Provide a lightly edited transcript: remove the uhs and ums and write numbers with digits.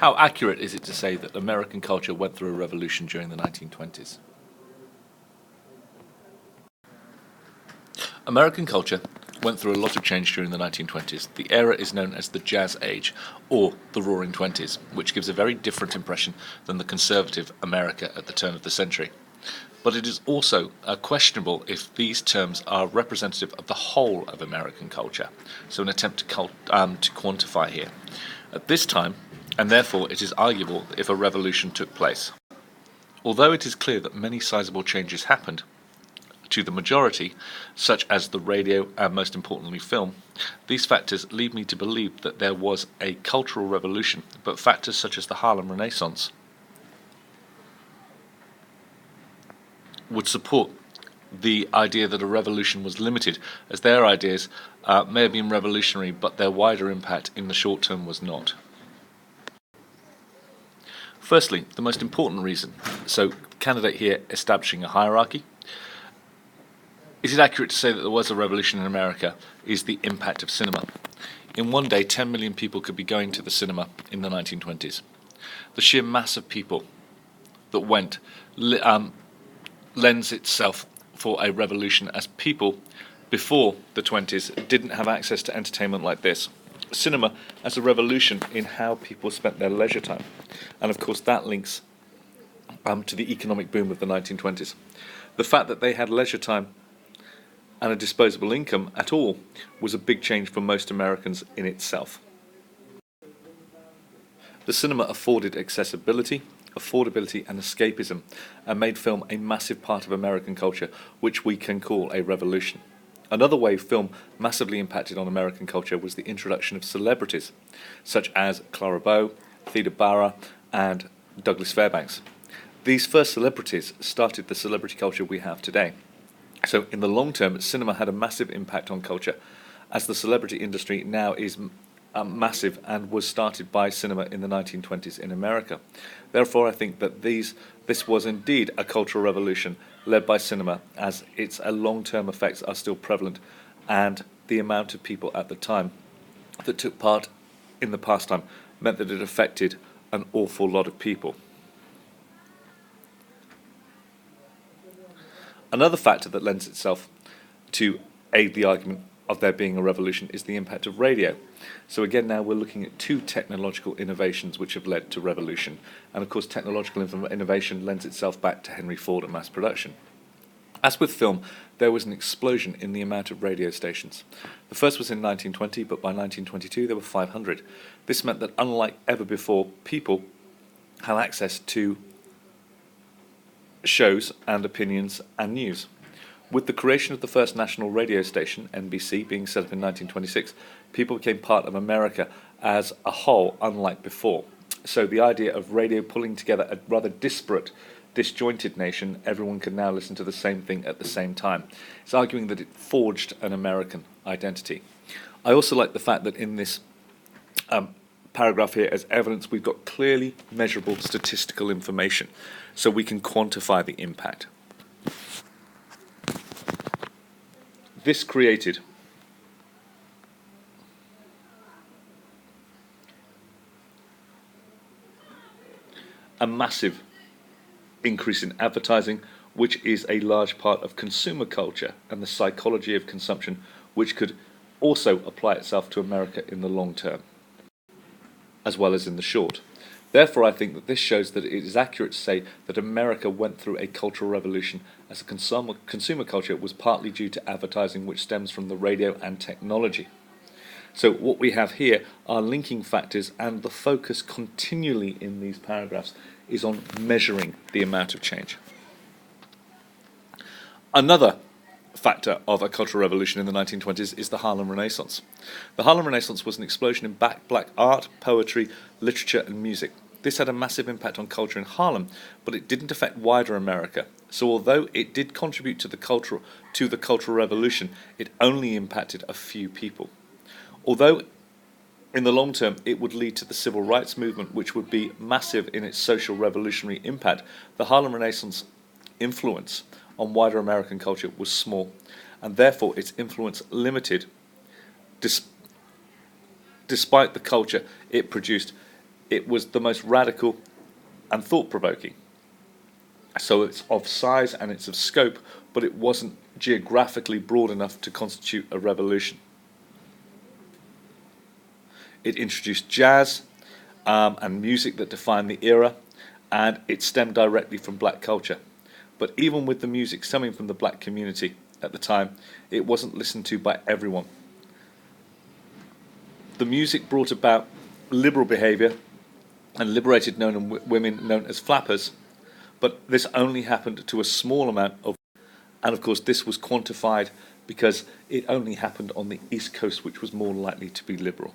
How accurate is it to say that American culture went through a revolution during the 1920s? American culture went through a lot of change during the 1920s. The era is known as the Jazz Age, or the Roaring Twenties, which gives a very different impression than the conservative America at the turn of the century. But it is also questionable if these terms are representative of the whole of American culture, so an attempt to quantify here. At this time, and therefore it is arguable if a revolution took place. Although it is clear that many sizable changes happened, to the majority, such as the radio and most importantly film, these factors lead me to believe that there was a cultural revolution, but factors such as the Harlem Renaissance would support the idea that a revolution was limited, as their ideas may have been revolutionary, but their wider impact in the short term was not. Firstly, the most important reason, so the candidate here establishing a hierarchy. Is it accurate to say that there was a revolution in America is the impact of cinema? In one day, 10 million people could be going to the cinema in the 1920s. The sheer mass of people that went lends itself for a revolution, as people before the 20s didn't have access to entertainment like this. Cinema as a revolution in how people spent their leisure time. And of course that links to the economic boom of the 1920s. The fact that they had leisure time and a disposable income at all was a big change for most Americans in itself. The cinema afforded accessibility, affordability and escapism, and made film a massive part of American culture, which we can call a revolution. Another way film massively impacted on American culture was the introduction of celebrities, such as Clara Bow, Theda Bara, and Douglas Fairbanks. These first celebrities started the celebrity culture we have today. So in the long term, cinema had a massive impact on culture, as the celebrity industry now is massive and was started by cinema in the 1920s in America. Therefore, I think that this was indeed a cultural revolution led by cinema, as its long-term effects are still prevalent, and the amount of people at the time that took part in the pastime meant that it affected an awful lot of people. Another factor that lends itself to aid the argument of there being a revolution is the impact of radio. So again, now we're looking at two technological innovations which have led to revolution. And of course, technological innovation lends itself back to Henry Ford and mass production. As with film, there was an explosion in the amount of radio stations. The first was in 1920, but by 1922 there were 500. This meant that unlike ever before, people had access to shows and opinions and news. With the creation of the first national radio station, NBC, being set up in 1926, people became part of America as a whole, unlike before. So the idea of radio pulling together a rather disparate, disjointed nation, everyone can now listen to the same thing at the same time. It's arguing that it forged an American identity. I also like the fact that in this paragraph here as evidence, we've got clearly measurable statistical information, so we can quantify the impact. This created a massive increase in advertising, which is a large part of consumer culture and the psychology of consumption, which could also apply itself to America in the long term, as well as in the short. Therefore, I think that this shows that it is accurate to say that America went through a cultural revolution, as a consumer culture was partly due to advertising, which stems from the radio and technology. So what we have here are linking factors, and the focus continually in these paragraphs is on measuring the amount of change. Another factor of a cultural revolution in the 1920s is the Harlem Renaissance. The Harlem Renaissance was an explosion in black art, poetry, literature and music. This had a massive impact on culture in Harlem, but it didn't affect wider America. So although it did contribute to the cultural revolution, it only impacted a few people. Although in the long term it would lead to the civil rights movement, which would be massive in its social revolutionary impact, the Harlem Renaissance influence on wider American culture was small, and therefore its influence limited despite the culture it produced it was the most radical and thought-provoking. So it's of size and it's of scope, but it wasn't geographically broad enough to constitute a revolution. It introduced jazz and music that defined the era, and it stemmed directly from black culture. But even with the music stemming from the black community at the time, it wasn't listened to by everyone. The music brought about liberal behaviour and liberated women known as flappers, but this only happened to a small amount of, and of course this was quantified because it only happened on the East Coast, which was more likely to be liberal.